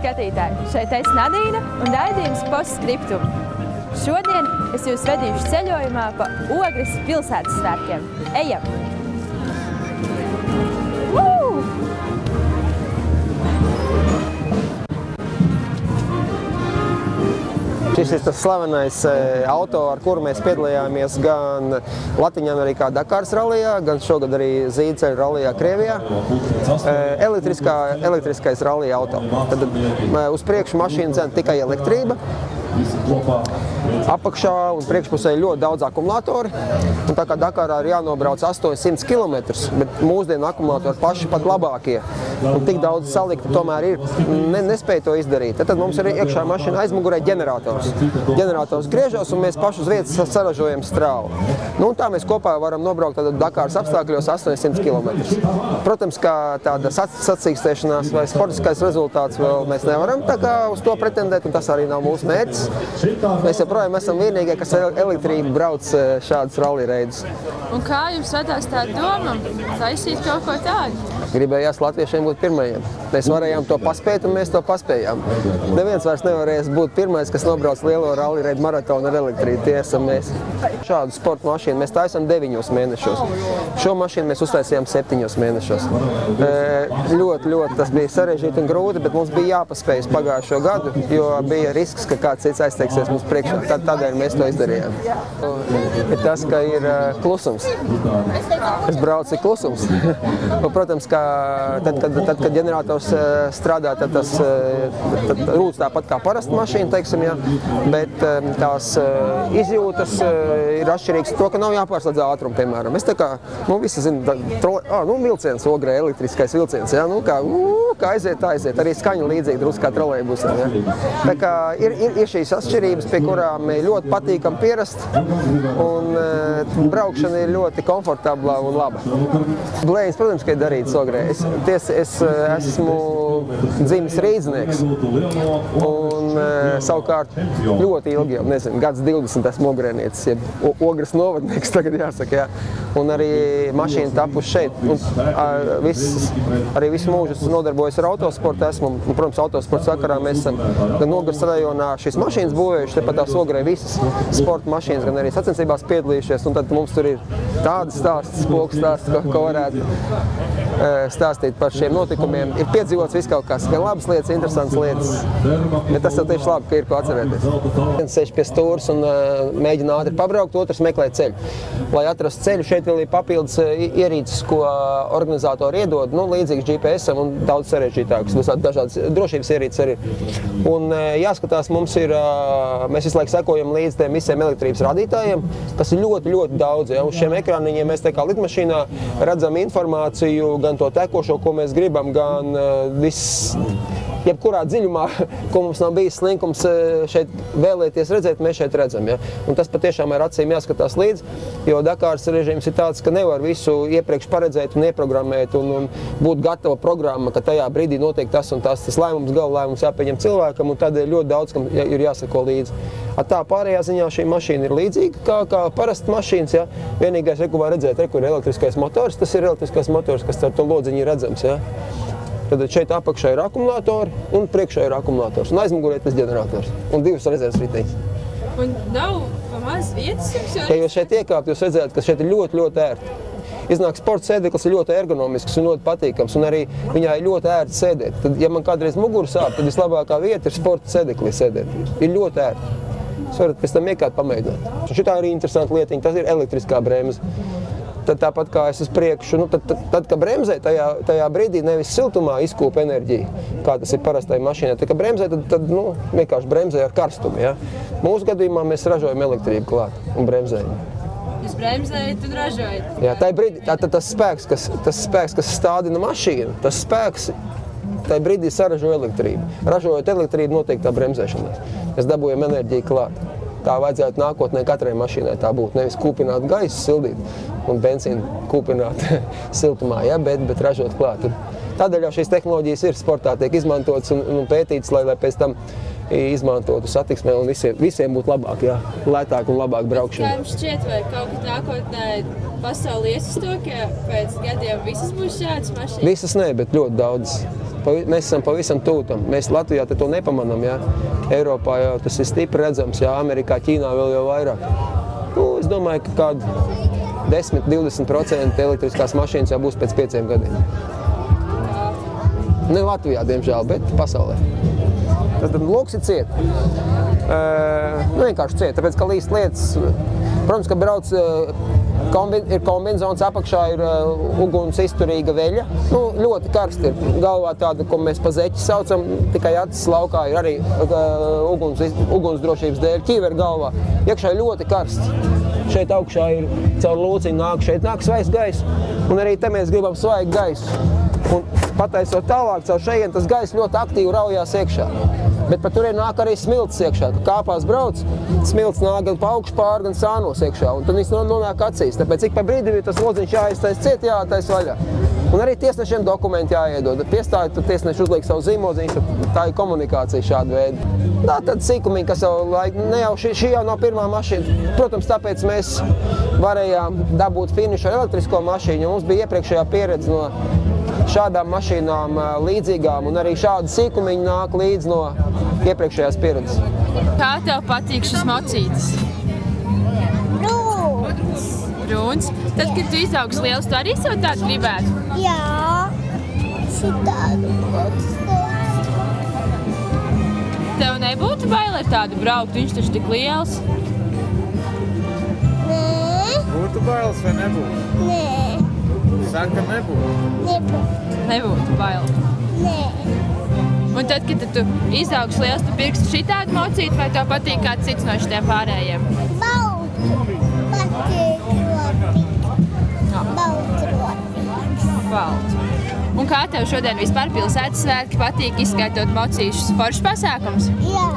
skatītāji! Šeit es Nadīna un raidījums Postskriptum. Šodien es jūs vedīšu ceļojumā pa Ogres pilsētas svētkiem. Ejam! Šis ir tas slavenais auto, ar kuru mēs piedalījāmies gan Latviņamerikā Dakāras rallijā, gan šogad arī Zīdceļu rallijā Krievijā. Elektriskais rallija auto. Tad uz priekšu mašīna dzen tikai elektrība. Apakšā un priekšpusē ļoti daudz akumulātori. Un tā kā Dakārā ir jānobrauc 800 km, bet mūsdienu akumulātori paši pat labākie. Un tik daudz salikti tomēr ir, nespēja to izdarīt. Tad mums ir iekšā mašīna aizmugurē ģenerators. Ģenerators griežas un mēs paši uz vietas saražojam strāvu. Nu, un tā mēs kopā varam nobraukt Dakāras apstākļos 800 km. Protams, kā tāda sacīkstēšanās vai sportiskais rezultāts vēl mēs nevaram tā kā uz to pretendēt, un tas arī nav mūsu mērķis. Mēs joprojām esam vienīgie, kas elektrību brauc šādus rallija reidus. Un kā jums radās tā doma taisīt kaut ko tādu? Gribējās latviešiem būt pirmajiem. Mēs varējām to paspēt, un mēs to paspējām. Neviens vairs nevarēs būt pirmais, kas nobrauc lielo rallija reidu maratonu ar elektrību. Tie esam mēs. Šādu sporta mašīnu mēs taisām 9 mēnešos. Šo mašīnu mēs uztaisījām 7 mēnešos. Ļoti tas bija sarežģīti un grūti, bet mums bija jāpaspējas pagājušo gadu, jo bija risks, ka kāds cits aizteiksies mums priekšā. Tādēļ mēs to izdarījām. Ir tas, ka ir klusums. Es braucu, ir klusums. Protams, ka tad, kad ģenerators strādā, tad tas rūc tāpat kā parasta mašīna, teiksim, ja, bet tās izjūtas ir atšķirīgas to, ka nav jāpārslēdz ātrumu, piemēram. Es tā kā, visi zina, vilciens, Ogrē, elektriskais vilciens, ja, kā aiziet, tā aiziet. Arī skaņa līdzīgi drusku kā trolejbusam, ja. Tā kā ir šīs atšķirības, pie kurām ļoti patīkam pierast, un braukšana ir ļoti komfortabla un laba. Blēņas, protams, ka ir darīts Ogrē. Es esmu dzimis rīdznieks, un savukārt ļoti ilgi, jau nezinu, gads 20 esmu ogrēniecis, jeb Ogres novadnieks tagad jāsaka, jā. Un arī mašīna tapuši šeit. Arī visu mūžu nodarbojos ar autosportu esmu, un, protams, autosporta sakarā mēs esam gan Ogres rajonā šīs mašīnas būvējuši, tepat tās Ogrē visas sporta mašīnas, gan arī sacensībās piedalījušies, un tad mums tur ir tādas stāstas, spoku stāstas, ko varētu stāstīt par šiem notikumiem. Ir piedzīvots viss kaut kas, gan labas lietas, interesantas lietas, bet tas jau tieši labi, ka ir ko atcerēties. Viens sēž pie stūras un mēģina ātri pabraukt, otrs meklē ceļu. Lai atrastu ceļu, šeit vēl ir papildus ierīces, ko organizatori iedod, līdzīgs GPS-am un daudz sarežģītāks, dažādas drošības ierīces arī. Un jāskatās, mēs visu laiku sekojam līdz tiem visiem elektrības radītājiem, kas ir ļoti daudz. Ja? Uz šiem ekrāniņiem mēs tā kā lidmašīnā redzam informāciju, gan to tekošo, ko mēs gribam, gan jebkurā dziļumā, ko mums nav bijis slinkums šeit vēlēties redzēt, mēs šeit redzam. Ja? Un tas patiešām ar acīm jāskatās līdzi, jo Dakāras režīms ir tāds, ka nevar visu iepriekš paredzēt un ieprogrammēt un būt gatava programma, ka tajā brīdī notiek tas un tas lēmums, gala lēmums jāpieņem cilvēkam, un tādēļ ļoti daudz, kam ir jāsako līdzi. Tā pārējā ziņā šī mašīna ir līdzīga kā parasta mašīnas. Ja? Vienīgais, ko var redzēt, kur ir elektriskais motors, tas ir elektriskais motors, kas ar to lodziņu ir redzams. Ja? Tad šeit apakšā ir akumulātori un priekšā ir akumulātors. Un aizmugurē tas ģenerators. Un 2 rezerves riteņas. Un nav maz vietas jums? Ja jūs šeit iekāpt, jūs redzētu, ka šeit ir ļoti ērti. Iznāk sporta sēdeklis ir ļoti ergonomisks un ļoti patīkams, un arī viņā ir ļoti ērti sēdēt. Tad, ja man kādreiz muguru sāp, tad vislabākā vieta ir sporta sēdeklī sēdēt. Ir ļoti ērti. Jūs varat pēc tam iekāt pamēģināt. Un šitā arī interesanta lietiņa, tas ir elektriskā bremze. Tad tāpat kā es uz priekšu, tad kad bremzē, tajā brīdī nevis siltumā izkūpa enerģija, kā tas ir parastai mašīnai. Tad, kad bremzē, tad vienkārši bremzē ar karstumu. Ja? Mūsu gadījumā mēs ražojam elektrību klāt un bremzējam. Jūs bremzējat un ražojat? Jā, tajā brīdī, tas spēks, kas stādina mašīnu, tas spēks tajā brīdī saražo elektrību. Ražojot elektrību, notiek tā bremzēšanās. Mēs dabūjam enerģiju klāt. Tā vajadzētu nākotnē katrai mašīnai tā būt. Nevis kūpināt gaisu, sildīt un benzīnu kūpināt siltumā, ja, bet ražot klāt. Tādēļ jau šīs tehnoloģijas ir sportā, tiek izmantotas un pētītas, lai pēc tam izmantotu satiksmē un visiem būtu labāk, jā, lētāk un labāk braukšana. Kā jums šķiet, vai kaut kā nākotnē pasauli ies uz to, ka pēc gadiem visas būs šādas mašīnas? Visas ne, bet ļoti daudz. mēs esam pavisam tūtam. Mēs Latvijā to nepamanām, jā. Eiropā jau tas ir stipri redzams, jā, Amerikā, Ķīnā vēl jau vairāk. Nu, es domāju, ka kādu 10–20% elektriskās mašīnas jau būs pēc 5 gadiem. Ne Latvijā, diemžēl, bet pasaulē. Tad loks ir ciet. Vienkārši ciet, tāpēc, ka līst lietas, protams, ka brauc ir kombinzons, apakšā ir uguns izturīga veļa. Nu, ļoti karsti ir. Galvā tāda, ko mēs pa zeķi saucam, tikai acis laukā ir arī ugunsdrošības dēļ ķīveri galvā. Iekšā ir ļoti karsts. Šeit augšā ir caur lūciņu nāk, šeit nāk svaigs gaiss, un arī te mēs gribam svaigu gaisu. Un pataisot tālāk caur šeien, tas gaiss ļoti aktīvi raujās iekšā. Bet pa turien nāk arī smilts iekšā. Kad kāpās brauc, smilts nāk gan pa augšu pāri, gan sānos iekšā. Un tad viņš nonāk acīs. Tāpēc ik pa brīdim ir tas lodziņš jāiztais ciet, jātais vaļā. Un arī tiesnešiem dokumenti jāiedod. Piestāja, tad tiesneši uzliek savu zīmoziņu, tā ir komunikācija šāda veida. Tā tad sīkumiņi, kas jau ne jau šī jau nav pirmā mašīna. Protams, tāpēc mēs varējām dabūt finišu ar elektrisko mašīnu. Mums bija iepriekšējā pieredze no šādām mašīnām līdzīgām, un arī šādi sīkumiņi nāk līdz no iepriekšējās pieredzes. Kā tev patīk šis mocītis? Brūns. Brūns? Tad, kad tu izaugs liels, tu arī sev tādu gribētu? Jā, šitādu būtu. Tev nebūtu bail ar tādu braukt, viņš taču tik liels? Nē. Būtu bailes vai nebūtu? Nē. Saka, nebūtu. Nebūtu bail. Nē. Un tad, kad tu izaugs liels, tu pirksi šitādu mocīti, vai tev patīk kāds cits no šitiem pārējiem? Baltu. Patīk roti. Baltu roti. Baltu. Un kā tev šodien vispār pilsētas svētki patīk, izskaitot mocīšus? Foršs pasākums? Jā.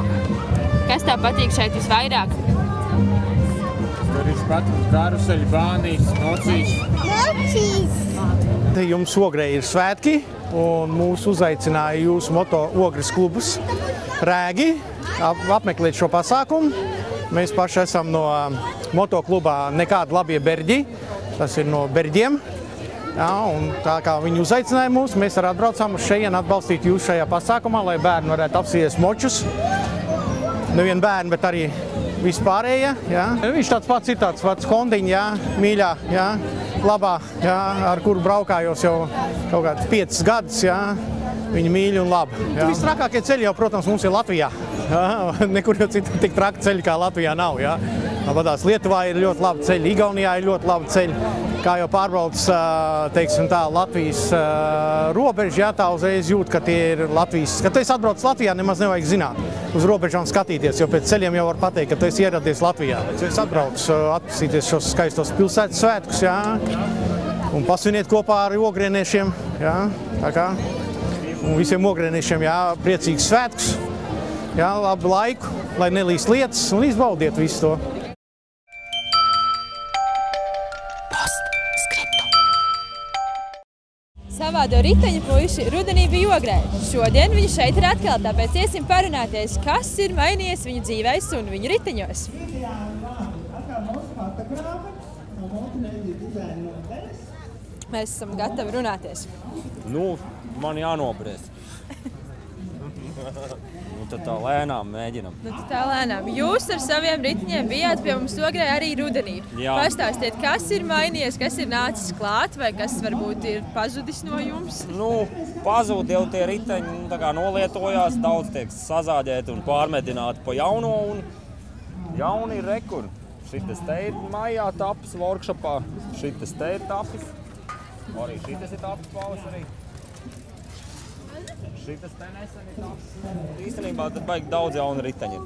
Kas tev patīk šeit visvairāk? Tur ir patīk karuseļi, bānīs, mocīši. Mocīs. Te jums Ogrē ir svētki, un mūs uzaicināja jūsu moto Ogres klubus Rēgi apmeklēt šo pasākumu. Mēs paši esam no moto klubā Nekādi labie berģi, tas ir no berģiem. Jā, un tā kā viņi uzaicināja mūs, mēs arī atbraucām uz šeien atbalstīt jūs šajā pasākumā, lai bērni varētu apsīties močus. Nevien bērni, bet arī vispārējie. Jā. Viņš tāds pats ir tāds pats kondiņa, jā, mīļā, jā, labā, jā, ar kuru braukājos jau kaut kāds 5 gadus. Jā. Viņi mīļi un labi. Visstrakākie ceļi jau, protams, mums ir Latvijā. Jā. Nekur jau citur tik traki ceļi kā Latvijā nav. Jā. Tāpatās Lietuvā ir ļoti labi ceļi, Igaunijā ir ļoti labi ceļi. Kā jau pārbrauc, teiksim tā, Latvijas robežu, jā, tā uzreiz jūt, ka tie ir Latvijas. Kad tu esi atbraucis Latvijā, nemaz nevajag zināt uz robežām skatīties, jo pēc ceļiem jau var pateikt, ka tu esi ieradies Latvijā. Es atbraucu atpasīties šos skaistos pilsētas svētkus, jā, un pasviniet kopā ar ogrēniešiem, jā, tā kā. Un visiem ogrēniešiem, jā, priecīgs svētkus, jā, labu laiku, lai nelīst lietas un izbaudiet visu to. Savādo riteņu puiši rudenī bija Ogrē. Šodien viņi šeit ir atkal, tāpēc iesim parunāties, kas ir mainījies viņu dzīvēs un viņu riteņos. Mēs esam gatavi runāties. Nu, man jānobrēs. Nu, tad tā lēnām mēģinam. Nu, tā lēnām. Jūs ar saviem ritiņiem bijāt pie mums Ogrē arī rudenī. Jā. Pastāstiet, kas ir mainījies, kas ir nācis klāt, vai kas varbūt ir pazudis no jums? Nu, pazūd jau tie riteņi, nu, tā kā nolietojās, daudz tiek sazāģēti un pārmedināti pa jauno, un jauni ir rekur. Šitas te ir maijā tapis workshopā, šitas te ir tapis, arī šitas ir tapis pavasarī. Šitas te nesen ir tapis. Īstenībā tad baigi daudz jaunu riteņi.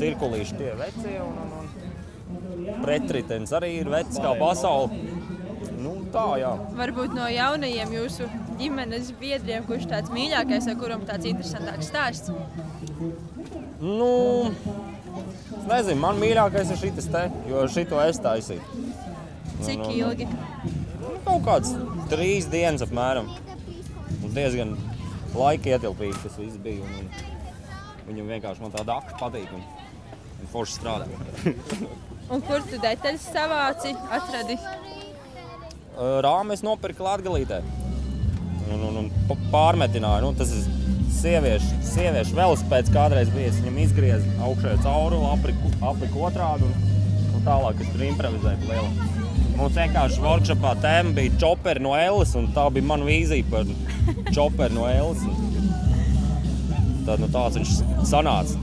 Cirkulīši tie vecie un pretritenis arī ir vecs kā pasauli. Nu tā, jā. Varbūt no jaunajiem jūsu ģimenes biedriem, kurš tāds mīļākais, vai kuram tāds interesantāks stāsts? Nu, nezinu, man mīļākais ir šitas te, jo šito es taisīju. Cik ilgi? Kaut kāds 3 dienas apmēram. Un diezgan laika ietilpīgi tas viss bija. Un viņam vienkārši man tāda akta patīk un forši strādā. Un kur tu detaļas savāci, atradi? Rāmi es nopirku Latgalītē. un pārmetināja. Tas ir sieviešu velospēds kādreiz bijis. Viņam izgriez augšējo cauruli, apliku otrādi un tālāk, kas tur improvizēja pa lielu. Mums vienkārši workshopā tēma bija čoperi no Elles, un tā bija mana vīzija par čoperi no Elles. Tad tāds viņš sanāca.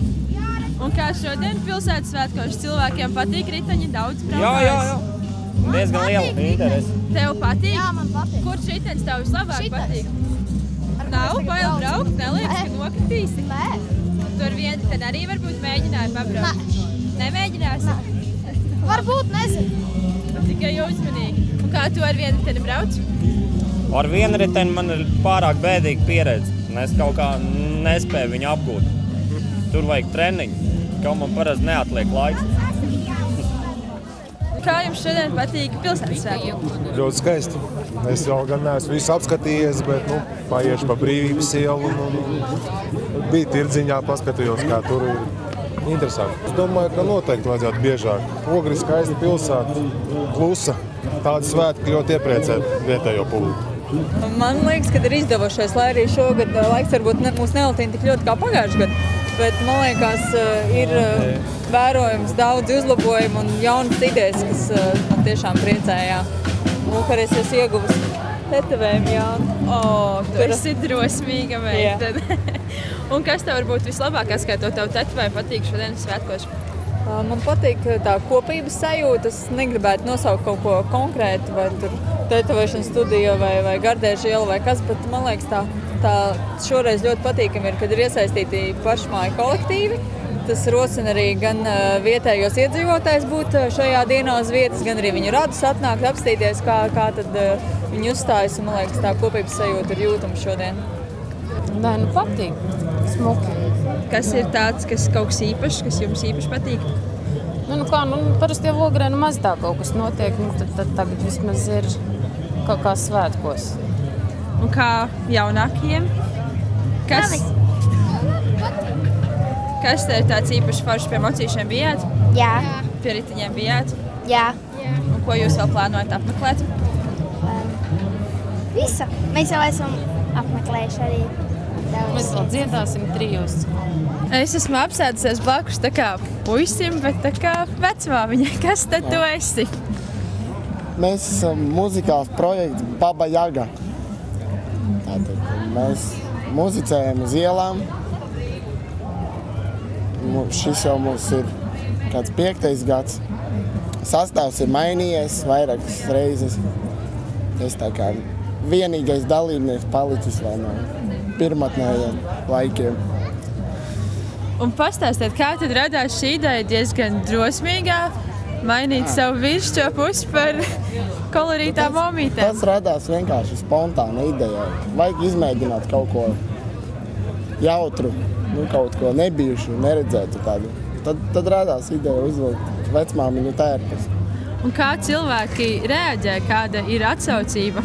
Un kā šodien pilsētas svētkos cilvēkiem patīk riteņi, daudz braukājs? Jā. Diezgan liela interese. Tev patīk? Jā, man patīk. Kurš ritenis tev vislabāk Šitas. patīk? Nav bail braukt, neliekas, ka nokritīsi? Nē. Tu ar vienu riteni arī varbūt mēģināji pabraukt? Nemēģināsi? Varbūt nezinu. Tikai uzmanīgi. Un kā tu ar vienu riteni brauc? Ar vienu riteni man ir pārāk bēdīga pieredze. Es kaut kā nespēju viņu apgūt. Tur vajag treniņu, kā man parasti neatliek laiks. Kā jums šodien patīk pilsētas svētki? Ļoti skaisti. Es jau gan neesmu visu apskatījies, bet paiešu pa Brīvības ielu un bija tirdziņā, paskatījos, kā tur ir. Interesanti. Es domāju, ka noteikti vajadzētu biežāk. Ogri skaista pilsēta, klusa. Tādi svētki ļoti iepriecē vietējo publiku. Man liekas, ka ir izdevušies, lai arī šogad laiks varbūt mūs nelatīna tik ļoti kā pagājuši gadu, bet man liekas, ir vērojams daudz uzlabojumu un jaunas idejas, kas man tiešām priecējā. Lūk, arī es esmu ieguvis tetovējumu, Jānu. Tu esi drosmīga meitene. Un kas tev varbūt vislabākais, kā to tev tetovēju patīk šodienas svētkos? Man patīk tā kopības sajūta. Es negribētu nosaukt kaut ko konkrētu, vai tur tetovēšanas studija vai Gardēža iela vai kas, bet man liekas tā šoreiz ļoti patīkami ir, kad ir iesaistīti pašmāju kolektīvi. Tas rosina arī gan vietējos iedzīvotājs būt šajā dienā uz vietas, gan arī viņu radus atnākt, apstīties, kā tad viņi uzstājas. Man liekas, tā kopības sajūta ir jūtama šodien. Nē, patīk. Smuki. Kas ir tāds, kas kaut kas īpašs, kas jums īpaši patīk? Parasti jau Ogrē maz tā kaut kas notiek, tad tagad vismaz ir kaut kā svētkos. Un kā jaunākajiem? Kas te ir tāds īpašs foršs pie mocīšiem bijāt? Jā. Pie ritiņiem bijāt? Jā. Un ko jūs vēl plānojat apmeklēt? Visu. Mēs jau esam apmeklējuši arī daudz. Mēs vēl dziedāsim trijos. Es esmu apsēdusies blakus tā kā puisim, bet tā kā vecmāmiņa. Kas tad tu esi? Mēs esam muzikāls projekts Baba Jaga. Tātad mēs muzicējam uz ielām. Šis jau mums ir kāds 5. gads. Sastāvs ir mainījies vairākas reizes. Es tā kā vienīgais dalībnieks palicis vai no pirmatnējiem laikiem. Un pastāstiet, kā tad radās šī ideja diezgan drosmīgā mainīt savu virsšķo pusi par kolorītām momītēm? Tas radās vienkārši spontāna ideja. Vajag izmēģināt kaut ko jautru, kaut ko nebijušu, neredzētu tādu. Tad radās ideja uzvilkt vecmāmiņu tērpus. Un kā cilvēki reaģē, kāda ir atsaucība?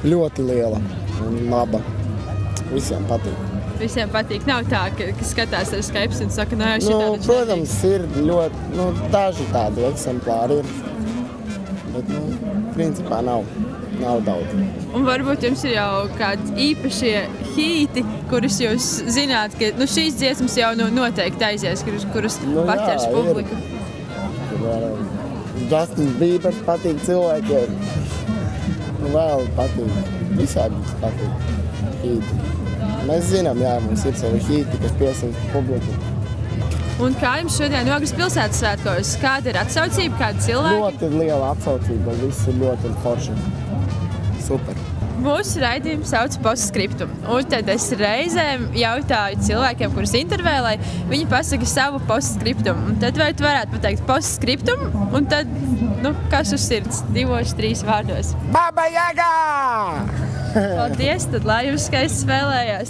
Ļoti liela un laba. Visiem patīk. Visiem patīk. Nav tā, ka skatās ar Skype un saka, no jau šitādi. Protams, ir ļoti, daži tādi eksemplāri ir, bet, principā nav daudz. Un varbūt jums ir jau kādi īpašie hīti, kurus jūs zināt, ka šīs dziesmas jau noteikti aizies, kurus paķers publiku. Justins Bībers patīk cilvēkiem. Vēl patīk. Visādi patīk hīti. Mēs zinām, mums ir savi hīti, kas piesaista publiku. Un kā jums šodien Ogres pilsētas svētkos? Kāda ir atsaucība, kāda cilvēki? Ļoti liela atsaucība, viss ir ļoti forši. Super. Mūsu raidījumu sauc Postskriptum. Un tad es reizēm jautāju cilvēkiem, kurus intervēju, lai viņi pasaka savu postskriptum. Un tad vai tu varētu pateikt postskriptum? Un tad, kas uz sirds? 2, 3 vārdos. Baba Jaga! Paldies, tad lai jums skaisti spēlējās.